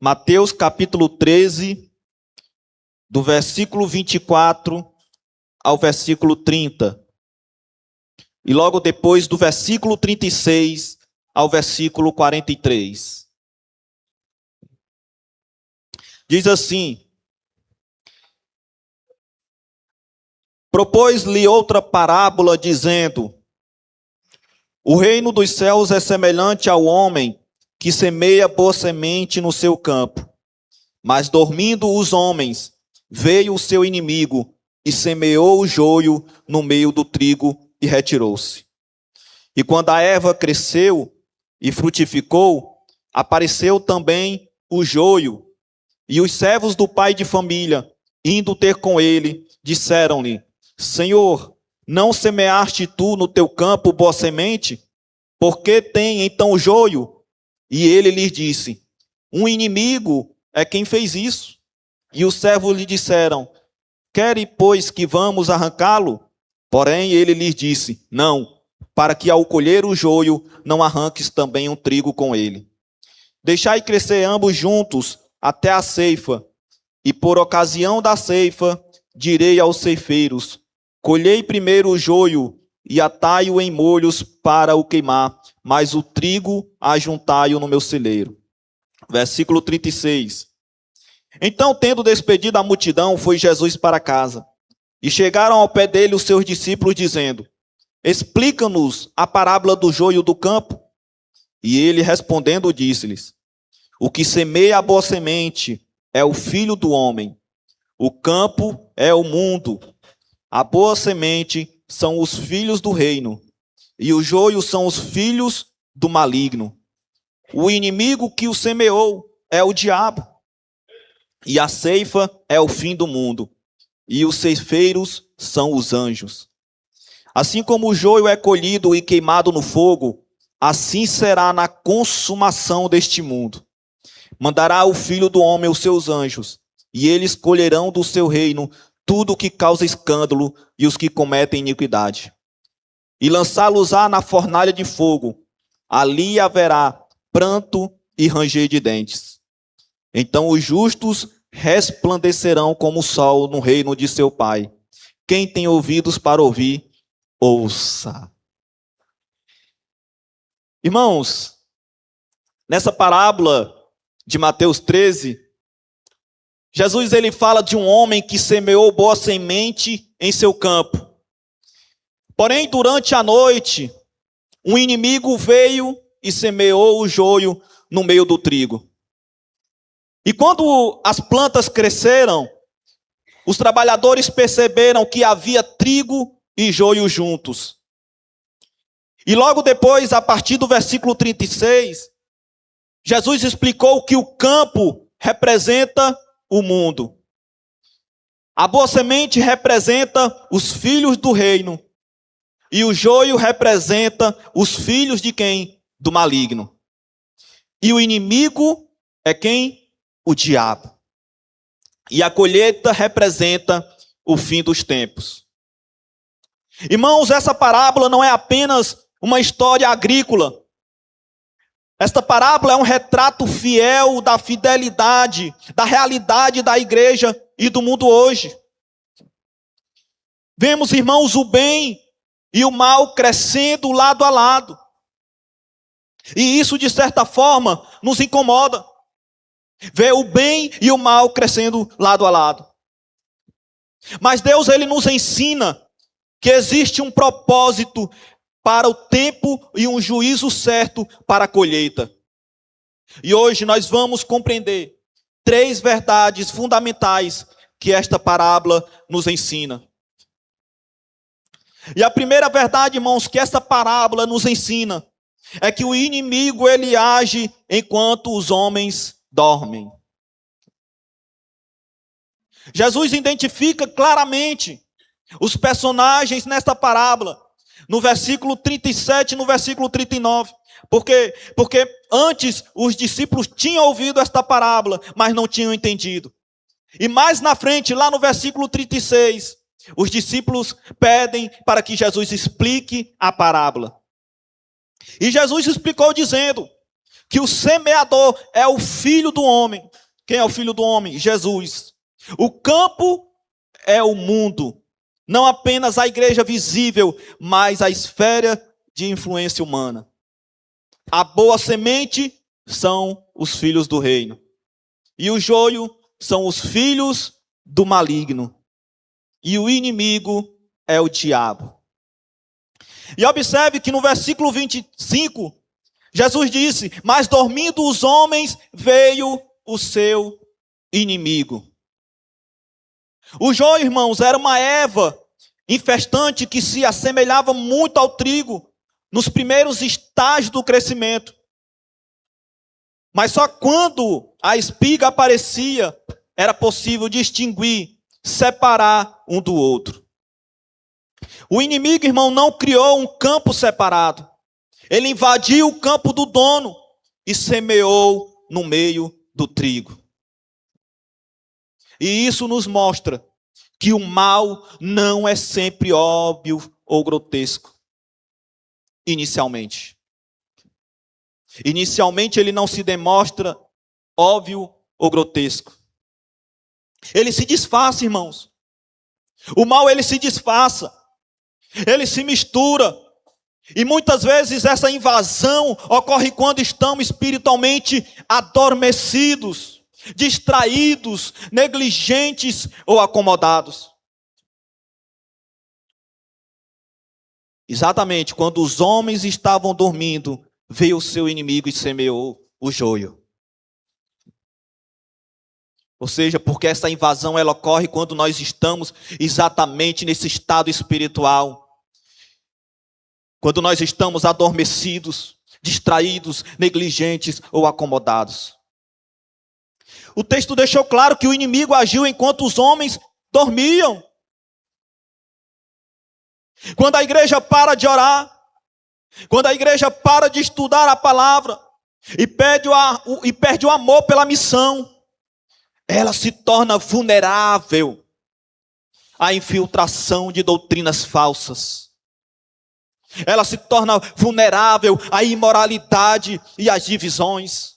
Mateus capítulo 13, do versículo 24 ao versículo 30. E logo depois do versículo 36 ao versículo 43. Diz assim: propôs-lhe outra parábola, dizendo: o reino dos céus é semelhante ao homem que semeia boa semente no seu campo. Mas dormindo os homens, veio o seu inimigo e semeou o joio no meio do trigo e retirou-se. E quando a erva cresceu e frutificou, apareceu também o joio. E os servos do pai de família, indo ter com ele, disseram-lhe: Senhor, não semeaste tu no teu campo boa semente? Por que tem então o joio? E ele lhes disse: um inimigo é quem fez isso. E os servos lhe disseram: quere, pois, que vamos arrancá-lo? Porém ele lhes disse: não, para que ao colher o joio não arranques também um trigo com ele. Deixai crescer ambos juntos até a ceifa, e por ocasião da ceifa direi aos ceifeiros: colhei primeiro o joio e atai-o em molhos para o queimar, mas o trigo ajuntai-o no meu celeiro. Versículo 36. Então, tendo despedido a multidão, foi Jesus para casa. E chegaram ao pé dele os seus discípulos, dizendo: explica-nos a parábola do joio do campo. E ele, respondendo, disse-lhes: o que semeia a boa semente é o Filho do homem. O campo é o mundo. A boa semente são os filhos do reino, e o joio são os filhos do maligno. O inimigo que o semeou é o diabo. E a ceifa é o fim do mundo, e os ceifeiros são os anjos. Assim como o joio é colhido e queimado no fogo, assim será na consumação deste mundo. Mandará o Filho do homem os seus anjos, e eles colherão do seu reino tudo o que causa escândalo e os que cometem iniquidade. E lançá-los-á na fornalha de fogo. Ali haverá pranto e ranger de dentes. Então os justos resplandecerão como o sol no reino de seu Pai. Quem tem ouvidos para ouvir, ouça. Irmãos, nessa parábola de Mateus 13, Jesus ele fala de um homem que semeou boa semente em seu campo. Porém, durante a noite, um inimigo veio e semeou o joio no meio do trigo. E quando as plantas cresceram, os trabalhadores perceberam que havia trigo e joio juntos. E logo depois, a partir do versículo 36, Jesus explicou que o campo representa o mundo. A boa semente representa os filhos do reino. E o joio representa os filhos de quem? Do maligno. E o inimigo é quem? O diabo. E a colheita representa o fim dos tempos. Irmãos, essa parábola não é apenas uma história agrícola. Esta parábola é um retrato fiel da fidelidade, da realidade da igreja e do mundo hoje. Vemos, irmãos, o bem e o mal crescendo lado a lado. E isso, de certa forma, nos incomoda. Ver o bem e o mal crescendo lado a lado. Mas Deus, ele nos ensina que existe um propósito para o tempo e um juízo certo para a colheita. E hoje nós vamos compreender 3 verdades fundamentais que esta parábola nos ensina. E a primeira verdade, irmãos, que esta parábola nos ensina é que o inimigo ele age enquanto os homens dormem. Jesus identifica claramente os personagens nesta parábola, no versículo 37 e no versículo 39. Porque antes os discípulos tinham ouvido esta parábola, mas não tinham entendido. E mais na frente, lá no versículo 36, os discípulos pedem para que Jesus explique a parábola. E Jesus explicou dizendo que o semeador é o Filho do homem. Quem é o Filho do homem? Jesus. O campo é o mundo, não apenas a igreja visível, mas a esfera de influência humana. A boa semente são os filhos do reino, e o joio são os filhos do maligno, e o inimigo é o diabo. E observe que no versículo 25, Jesus disse: mas dormindo os homens, veio o seu inimigo. O joio, irmãos, era uma erva infestante que se assemelhava muito ao trigo nos primeiros estágios do crescimento. Mas só quando a espiga aparecia, era possível distinguir, separar um do outro. O inimigo, irmão, não criou um campo separado. Ele invadiu o campo do dono e semeou no meio do trigo. E isso nos mostra que o mal não é sempre óbvio ou grotesco. Inicialmente. Inicialmente ele não se demonstra óbvio ou grotesco. Ele se disfarça, irmãos. O mal ele se disfarça. Ele se mistura. E muitas vezes essa invasão ocorre quando estamos espiritualmente adormecidos, distraídos, negligentes ou acomodados. Exatamente, quando os homens estavam dormindo, veio o seu inimigo e semeou o joio. Ou seja, porque essa invasão ela ocorre quando nós estamos exatamente nesse estado espiritual. Quando nós estamos adormecidos, distraídos, negligentes ou acomodados. O texto deixou claro que o inimigo agiu enquanto os homens dormiam. Quando a igreja para de orar, quando a igreja para de estudar a palavra e perde o amor pela missão, ela se torna vulnerável à infiltração de doutrinas falsas. Ela se torna vulnerável à imoralidade e às divisões.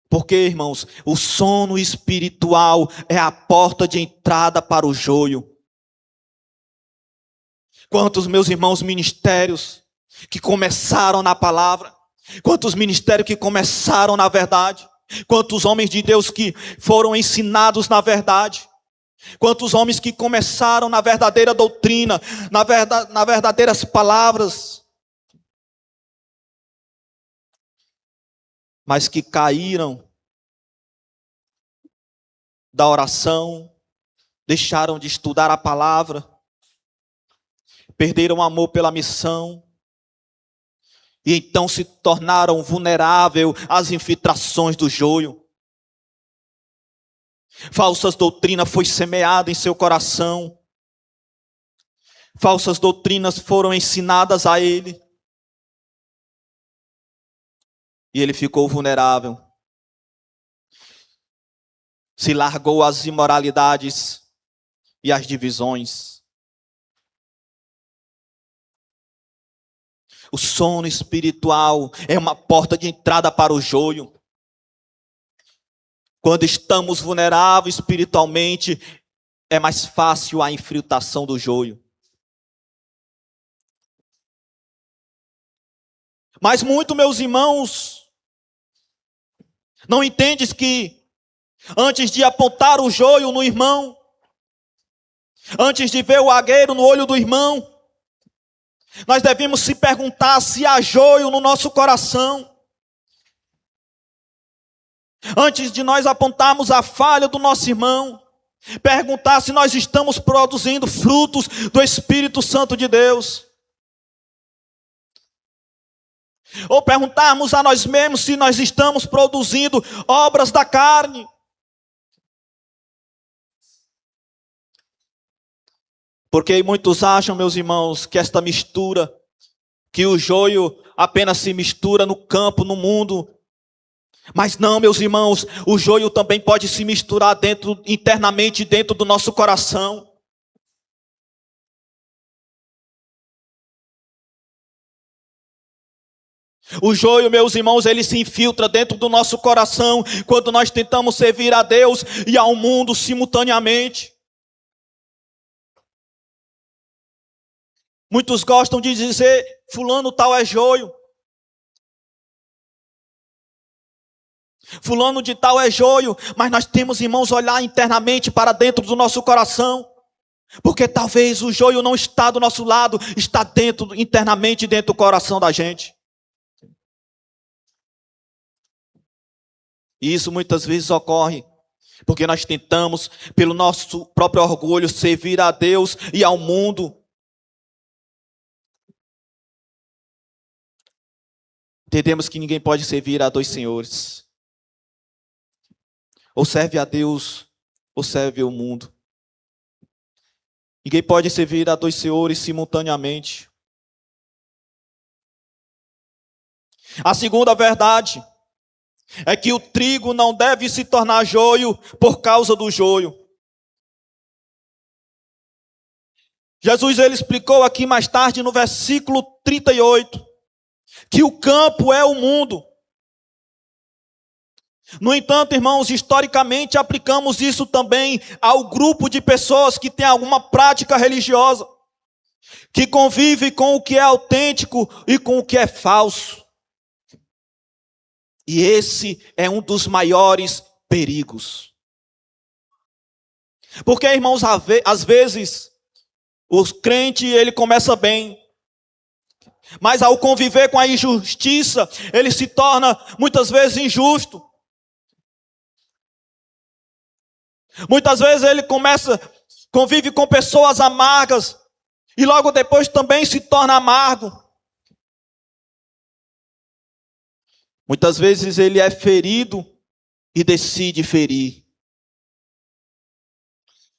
Porque, irmãos, o sono espiritual é a porta de entrada para o joio. Quantos meus irmãos ministérios que começaram na palavra, quantos ministérios que começaram na verdade, quantos homens de Deus que foram ensinados na verdade, quantos homens que começaram na verdadeira doutrina, nas verdadeiras palavras, mas que caíram da oração, deixaram de estudar a palavra, perderam o amor pela missão, e então se tornaram vulneráveis às infiltrações do joio. Falsas doutrinas foi semeada em seu coração. Falsas doutrinas foram ensinadas a ele. E ele ficou vulnerável. Se largou às imoralidades e às divisões. O sono espiritual é uma porta de entrada para o joio. Quando estamos vulneráveis espiritualmente, é mais fácil a infiltração do joio. Mas muito, meus irmãos, não entendes que antes de apontar o joio no irmão, antes de ver o agueiro no olho do irmão, nós devemos se perguntar se há joio no nosso coração. Antes de nós apontarmos a falha do nosso irmão, perguntar se nós estamos produzindo frutos do Espírito Santo de Deus. Ou perguntarmos a nós mesmos se nós estamos produzindo obras da carne. Porque muitos acham, meus irmãos, que esta mistura, que o joio apenas se mistura no campo, no mundo. Mas não, meus irmãos, o joio também pode se misturar internamente dentro do nosso coração. O joio, meus irmãos, ele se infiltra dentro do nosso coração quando nós tentamos servir a Deus e ao mundo simultaneamente. Muitos gostam de dizer, fulano tal é joio. Fulano de tal é joio, mas nós temos, irmãos, olhar internamente para dentro do nosso coração. Porque talvez o joio não está do nosso lado, está dentro, internamente dentro do coração da gente. E isso muitas vezes ocorre porque nós tentamos, pelo nosso próprio orgulho, servir a Deus e ao mundo. Entendemos que ninguém pode servir a dois senhores. Ou serve a Deus, ou serve ao mundo. Ninguém pode servir a dois senhores simultaneamente. A segunda verdade é que o trigo não deve se tornar joio por causa do joio. Jesus ele explicou aqui mais tarde no versículo 38 que o campo é o mundo. No entanto, irmãos, historicamente aplicamos isso também ao grupo de pessoas que tem alguma prática religiosa, que convive com o que é autêntico e com o que é falso. E esse é um dos maiores perigos. Porque, irmãos, às vezes, o crente, ele começa bem, mas ao conviver com a injustiça, ele se torna, muitas vezes, injusto. Muitas vezes ele convive com pessoas amargas, e logo depois também se torna amargo. Muitas vezes ele é ferido e decide ferir.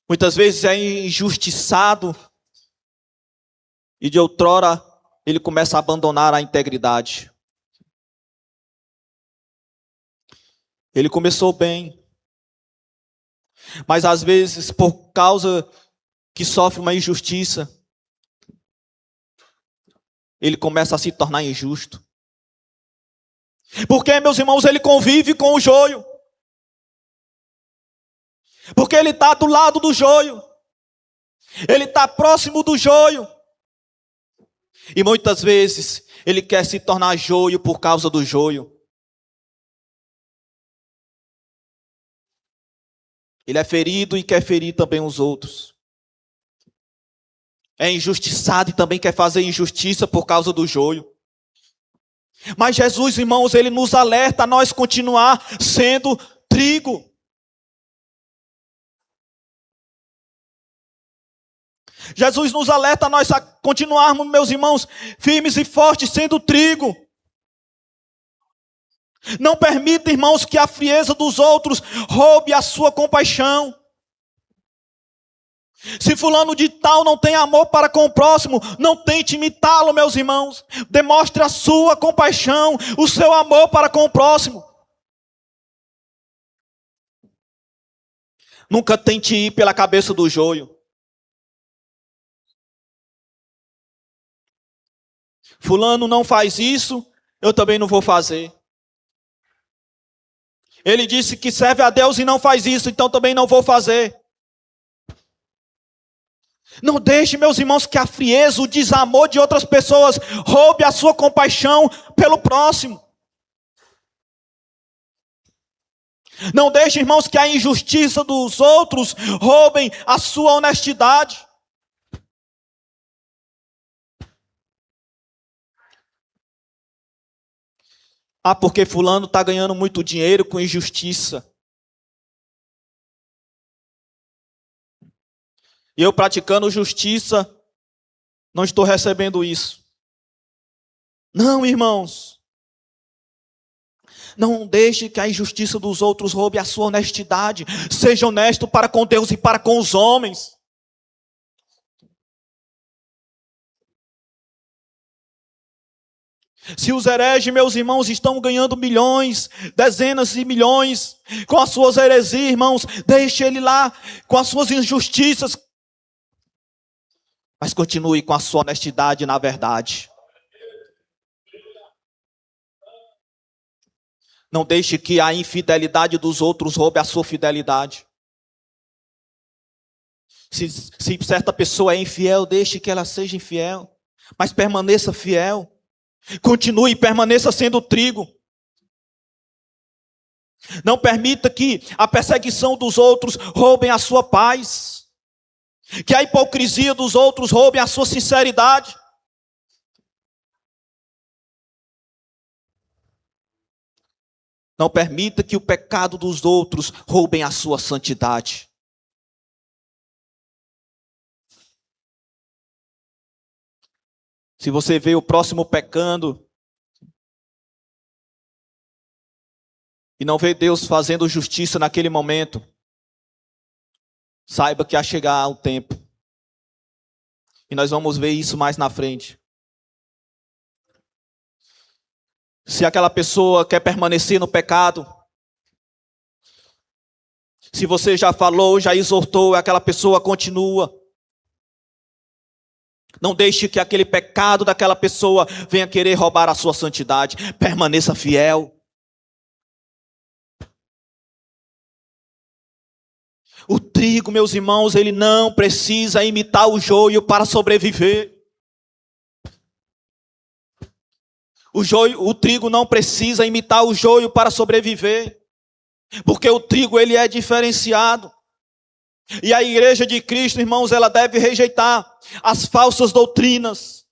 Muitas vezes é injustiçado e de outrora ele começa a abandonar a integridade. Ele começou bem, mas às vezes por causa que sofre uma injustiça, ele começa a se tornar injusto. Porque, meus irmãos, ele convive com o joio. Porque ele está do lado do joio. Ele está próximo do joio. E muitas vezes ele quer se tornar joio por causa do joio. Ele é ferido e quer ferir também os outros. É injustiçado e também quer fazer injustiça por causa do joio. Mas Jesus, irmãos, ele nos alerta a nós continuar sendo trigo. Jesus nos alerta a nós a continuarmos, meus irmãos, firmes e fortes, sendo trigo. Não permita, irmãos, que a frieza dos outros roube a sua compaixão. Se fulano de tal não tem amor para com o próximo, não tente imitá-lo, meus irmãos. Demonstre a sua compaixão, o seu amor para com o próximo. Nunca tente ir pela cabeça do joio. Fulano não faz isso, eu também não vou fazer. Ele disse que serve a Deus e não faz isso, então também não vou fazer. Não deixe, meus irmãos, que a frieza, o desamor de outras pessoas roube a sua compaixão pelo próximo. Não deixe, irmãos, que a injustiça dos outros roubem a sua honestidade. Ah, porque fulano está ganhando muito dinheiro com injustiça. E eu praticando justiça, não estou recebendo isso. Não, irmãos. Não deixe que a injustiça dos outros roube a sua honestidade. Seja honesto para com Deus e para com os homens. Se os hereges, meus irmãos, estão ganhando milhões, dezenas de milhões, com as suas heresias, irmãos, deixe ele lá com as suas injustiças. Mas continue com a sua honestidade na verdade. Não deixe que a infidelidade dos outros roube a sua fidelidade. Se certa pessoa é infiel, deixe que ela seja infiel, mas permaneça fiel. Continue e permaneça sendo trigo. Não permita que a perseguição dos outros roubem a sua paz, que a hipocrisia dos outros roubem a sua sinceridade. Não permita que o pecado dos outros roubem a sua santidade. Se você vê o próximo pecando e não vê Deus fazendo justiça naquele momento, saiba que há chegar o tempo. E nós vamos ver isso mais na frente. Se aquela pessoa quer permanecer no pecado, se você já falou, já exortou, aquela pessoa continua. Não deixe que aquele pecado daquela pessoa venha querer roubar a sua santidade. Permaneça fiel. O trigo, meus irmãos, ele não precisa imitar o joio para sobreviver. O trigo não precisa imitar o joio para sobreviver, porque o trigo ele é diferenciado. E a igreja de Cristo, irmãos, ela deve rejeitar as falsas doutrinas.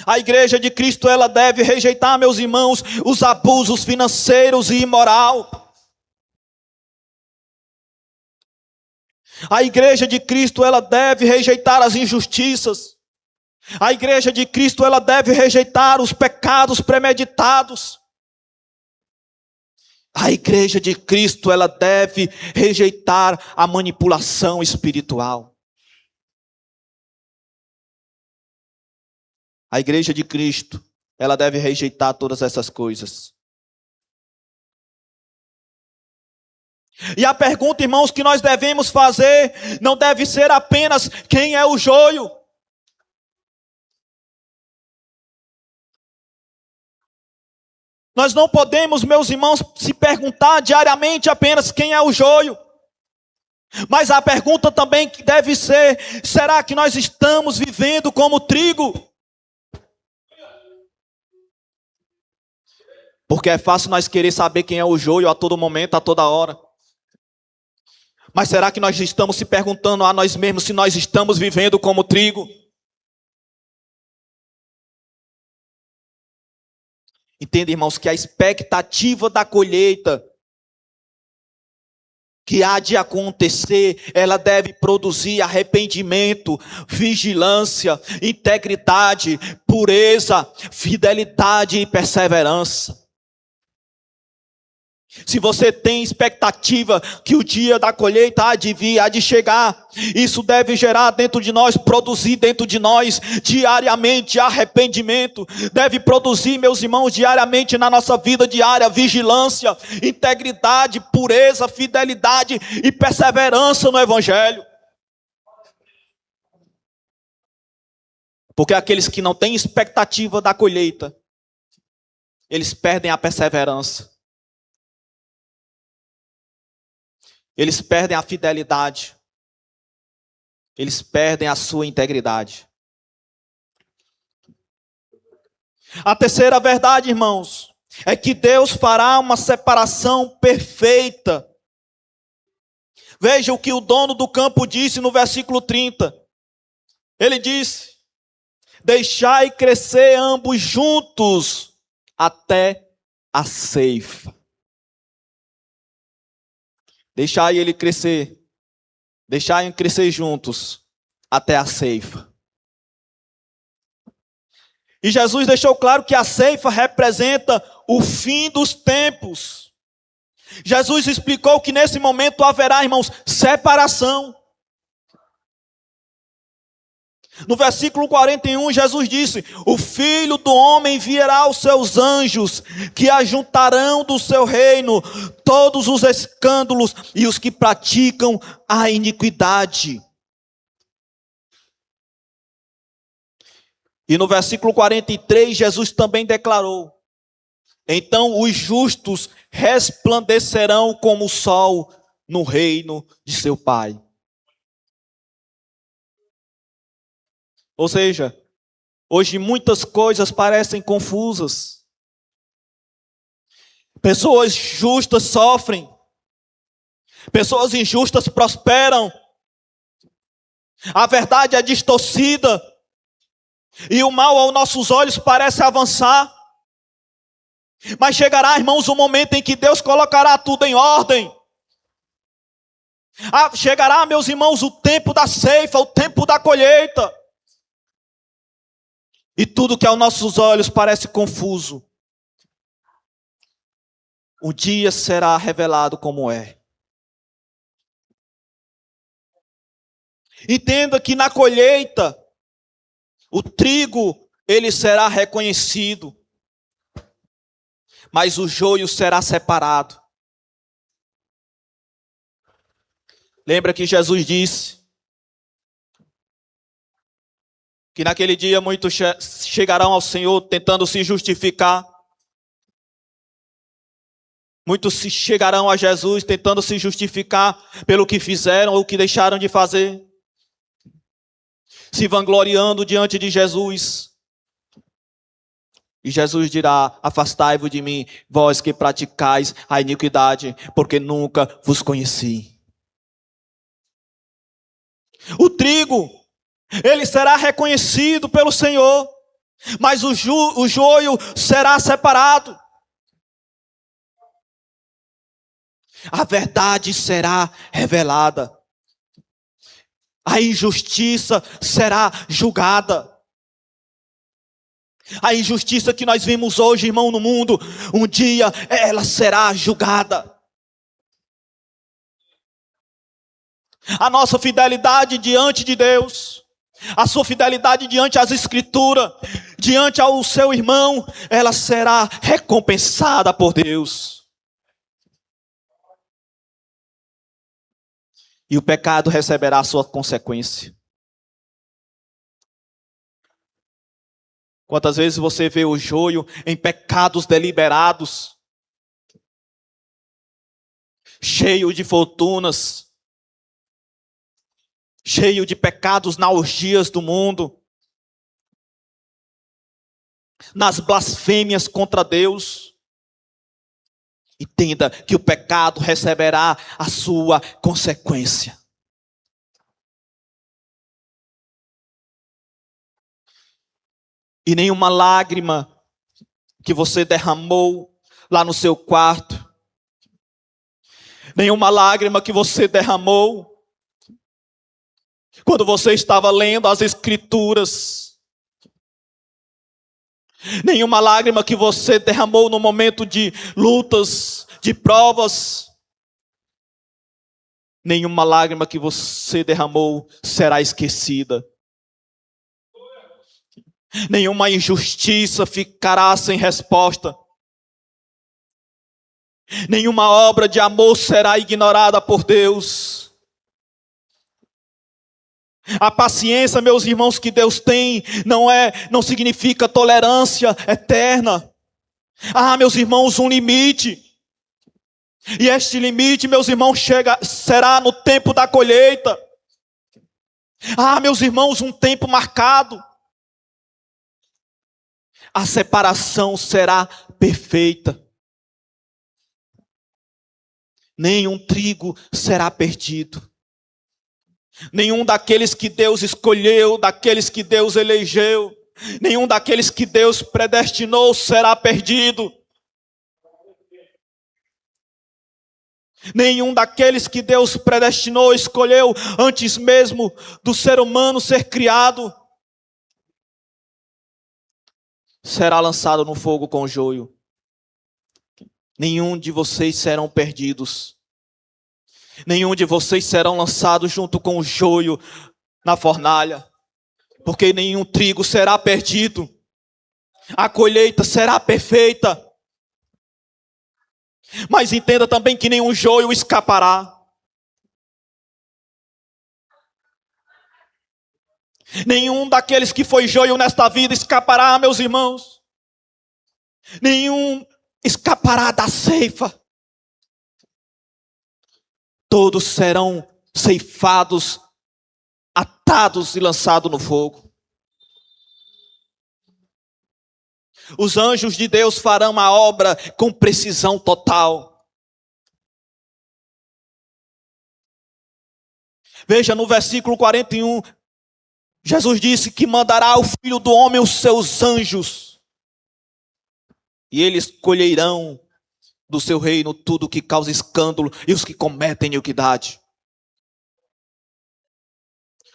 A igreja de Cristo, ela deve rejeitar, meus irmãos, os abusos financeiros e imoral. A igreja de Cristo, ela deve rejeitar as injustiças. A igreja de Cristo, ela deve rejeitar os pecados premeditados. A igreja de Cristo, ela deve rejeitar a manipulação espiritual. A igreja de Cristo, ela deve rejeitar todas essas coisas. E a pergunta, irmãos, que nós devemos fazer, não deve ser apenas quem é o joio. Nós não podemos, meus irmãos, se perguntar diariamente apenas quem é o joio. Mas a pergunta também que deve ser: será que nós estamos vivendo como trigo? Porque é fácil nós querer saber quem é o joio a todo momento, a toda hora. Mas será que nós estamos se perguntando a nós mesmos se nós estamos vivendo como trigo? Entende, irmãos, que a expectativa da colheita que há de acontecer, ela deve produzir arrependimento, vigilância, integridade, pureza, fidelidade e perseverança. Se você tem expectativa que o dia da colheita há de vir, há de chegar, isso deve gerar dentro de nós, produzir dentro de nós diariamente arrependimento, deve produzir, meus irmãos, diariamente na nossa vida diária, vigilância, integridade, pureza, fidelidade e perseverança no Evangelho. Porque aqueles que não têm expectativa da colheita, eles perdem a perseverança. Eles perdem a fidelidade. Eles perdem a sua integridade. A terceira verdade, irmãos, é que Deus fará uma separação perfeita. Veja o que o dono do campo disse no versículo 30. Ele disse: deixai crescer ambos juntos até a ceifa. Deixai ele crescer. Deixai crescer juntos até a ceifa. E Jesus deixou claro que a ceifa representa o fim dos tempos. Jesus explicou que nesse momento haverá, irmãos, separação. No versículo 41, Jesus disse: o Filho do Homem enviará os seus anjos, que ajuntarão do seu reino todos os escândalos e os que praticam a iniquidade. E no versículo 43, Jesus também declarou Então os justos resplandecerão como o sol no reino de seu Pai. Ou seja, hoje muitas coisas parecem confusas. Pessoas justas sofrem. Pessoas injustas prosperam. A verdade é distorcida. E o mal aos nossos olhos parece avançar. Mas chegará, irmãos, um momento em que Deus colocará tudo em ordem. Chegará, meus irmãos, o tempo da ceifa, o tempo da colheita. E tudo que aos nossos olhos parece confuso, um dia será revelado como é. Entenda que na colheita, o trigo, ele será reconhecido, mas o joio será separado. Lembra que Jesus disse que naquele dia muitos chegarão ao Senhor tentando se justificar. Muitos chegarão a Jesus tentando se justificar pelo que fizeram ou o que deixaram de fazer. Se vangloriando diante de Jesus. E Jesus dirá: afastai-vos de mim, vós que praticais a iniquidade, porque nunca vos conheci. O trigo, ele será reconhecido pelo Senhor, mas o joio será separado. A verdade será revelada. A injustiça será julgada. A injustiça que nós vimos hoje, irmão, no mundo, um dia ela será julgada. A nossa fidelidade diante de Deus, a sua fidelidade diante das Escrituras, diante ao seu irmão, ela será recompensada por Deus. E o pecado receberá a sua consequência. Quantas vezes você vê o joio em pecados deliberados, cheio de fortunas, cheio de pecados nas orgias do mundo, nas blasfêmias contra Deus. Entenda que o pecado receberá a sua consequência. E nenhuma lágrima que você derramou lá no seu quarto, nenhuma lágrima que você derramou quando você estava lendo as Escrituras, nenhuma lágrima que você derramou no momento de lutas, de provas, nenhuma lágrima que você derramou será esquecida. Nenhuma injustiça ficará sem resposta. Nenhuma obra de amor será ignorada por Deus. A paciência, meus irmãos, que Deus tem, não significa tolerância eterna. Meus irmãos, um limite. E este limite, meus irmãos, será no tempo da colheita. Meus irmãos, um tempo marcado. A separação será perfeita. Nenhum trigo será perdido. Nenhum daqueles que Deus escolheu, daqueles que Deus elegeu, nenhum daqueles que Deus predestinou será perdido. Nenhum daqueles que Deus predestinou, escolheu antes mesmo do ser humano ser criado, será lançado no fogo com joio. Nenhum de vocês serão perdidos. Nenhum de vocês serão lançados junto com o joio na fornalha. Porque nenhum trigo será perdido. A colheita será perfeita. Mas entenda também que nenhum joio escapará. Nenhum daqueles que foi joio nesta vida escapará, meus irmãos. Nenhum escapará da ceifa. Todos serão ceifados, atados e lançados no fogo. Os anjos de Deus farão a obra com precisão total. Veja no versículo 41, Jesus disse que mandará o Filho do Homem os seus anjos, e eles colherão do seu reino tudo que causa escândalo e os que cometem iniquidade.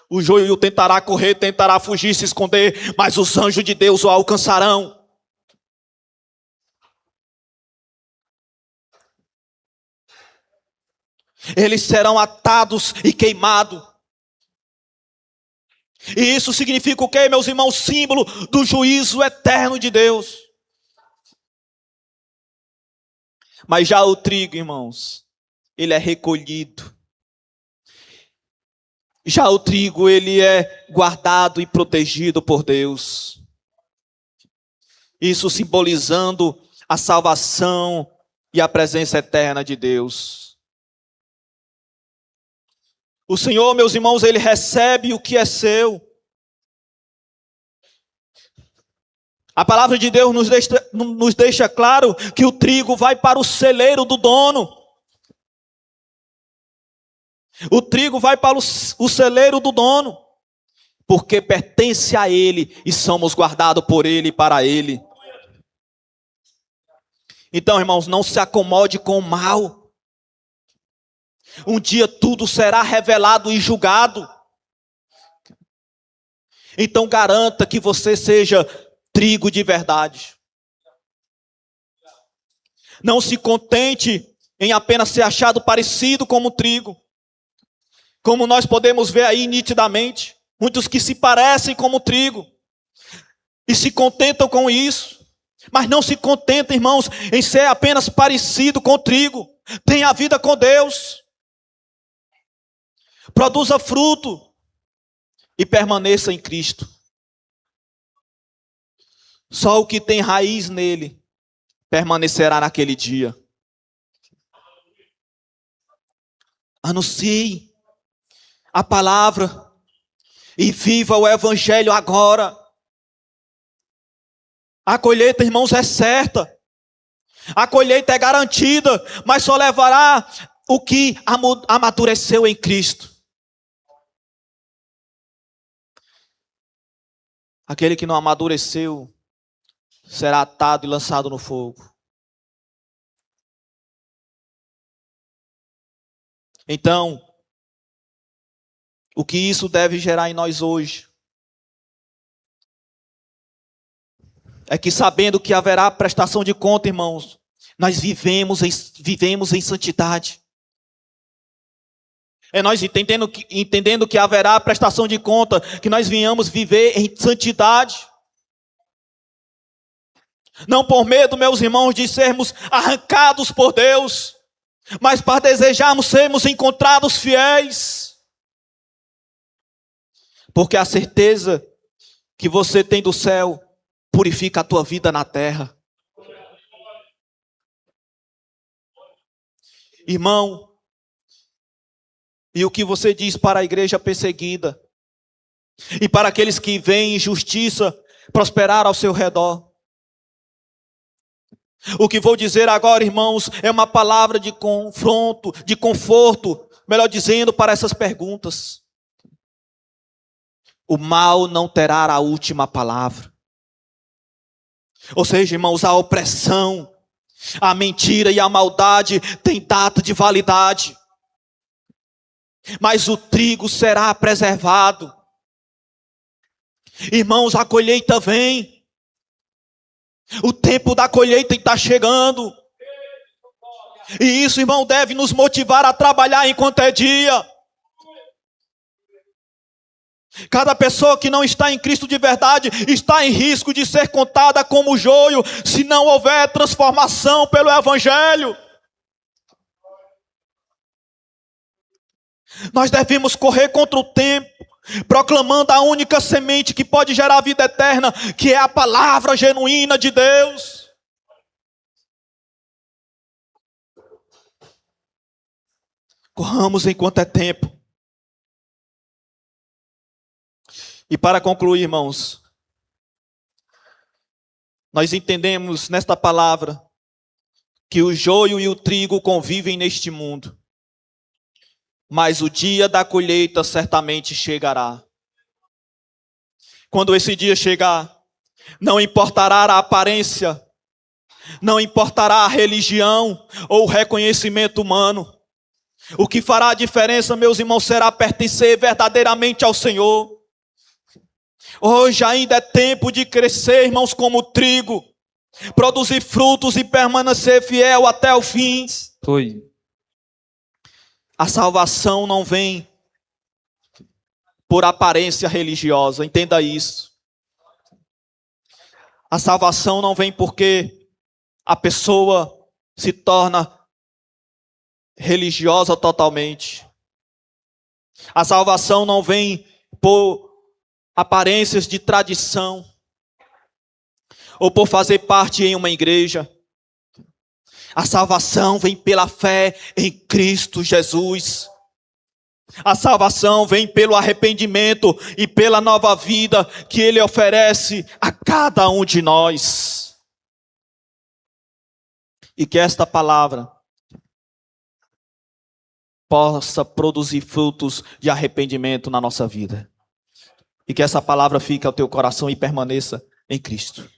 O joio tentará correr, tentará fugir, se esconder, mas os anjos de Deus o alcançarão. Eles serão atados e queimados. E isso significa o quê, meus irmãos? Símbolo do juízo eterno de Deus. Mas já o trigo, irmãos, ele é recolhido. Já o trigo, ele é guardado e protegido por Deus. Isso simbolizando a salvação e a presença eterna de Deus. O Senhor, meus irmãos, ele recebe o que é seu. A palavra de Deus nos deixa claro que o trigo vai para o celeiro do dono. O trigo vai para o celeiro do dono, porque pertence a ele e somos guardados por ele e para ele. Então, irmãos, não se acomode com o mal. Um dia tudo será revelado e julgado. Então garanta que você seja trigo de verdade. Não se contente em apenas ser achado parecido como trigo. Como nós podemos ver aí nitidamente, muitos que se parecem como trigo e se contentam com isso. Mas não se contenta, irmãos, em ser apenas parecido com trigo. Tenha a vida com Deus. Produza fruto e permaneça em Cristo. Só o que tem raiz nele permanecerá naquele dia. Anuncie a palavra e viva o evangelho agora. A colheita, irmãos, é certa. A colheita é garantida, mas só levará o que amadureceu em Cristo. Aquele que não amadureceu será atado e lançado no fogo. Então, o que isso deve gerar em nós hoje é que, sabendo que haverá prestação de conta, irmãos, nós vivemos em santidade. É nós entendendo que haverá prestação de conta, que nós venhamos viver em santidade. Não por medo, meus irmãos, de sermos arrancados por Deus, mas para desejarmos sermos encontrados fiéis. Porque a certeza que você tem do céu purifica a tua vida na terra. Irmão, e o que você diz para a igreja perseguida e para aqueles que veem injustiça prosperar ao seu redor? O que vou dizer agora, irmãos, é uma palavra de confronto, de conforto, melhor dizendo, para essas perguntas. O mal não terá a última palavra. Ou seja, irmãos, a opressão, a mentira e a maldade têm data de validade. Mas o trigo será preservado. Irmãos, a colheita vem. O tempo da colheita está chegando. E isso, irmão, deve nos motivar a trabalhar enquanto é dia. Cada pessoa que não está em Cristo de verdade está em risco de ser contada como joio, se não houver transformação pelo Evangelho. Nós devemos correr contra o tempo, proclamando a única semente que pode gerar vida eterna, que é a palavra genuína de Deus. Corramos enquanto é tempo. E para concluir, irmãos, nós entendemos nesta palavra que o joio e o trigo convivem neste mundo, mas o dia da colheita certamente chegará. Quando esse dia chegar, não importará a aparência, não importará a religião ou o reconhecimento humano. O que fará a diferença, meus irmãos, será pertencer verdadeiramente ao Senhor. Hoje ainda é tempo de crescer, irmãos, como trigo, produzir frutos e permanecer fiel até o fim. Foi. A salvação não vem por aparência religiosa, entenda isso. A salvação não vem porque a pessoa se torna religiosa totalmente. A salvação não vem por aparências de tradição ou por fazer parte em uma igreja. A salvação vem pela fé em Cristo Jesus. A salvação vem pelo arrependimento e pela nova vida que Ele oferece a cada um de nós. E que esta palavra possa produzir frutos de arrependimento na nossa vida. E que essa palavra fique ao teu coração e permaneça em Cristo.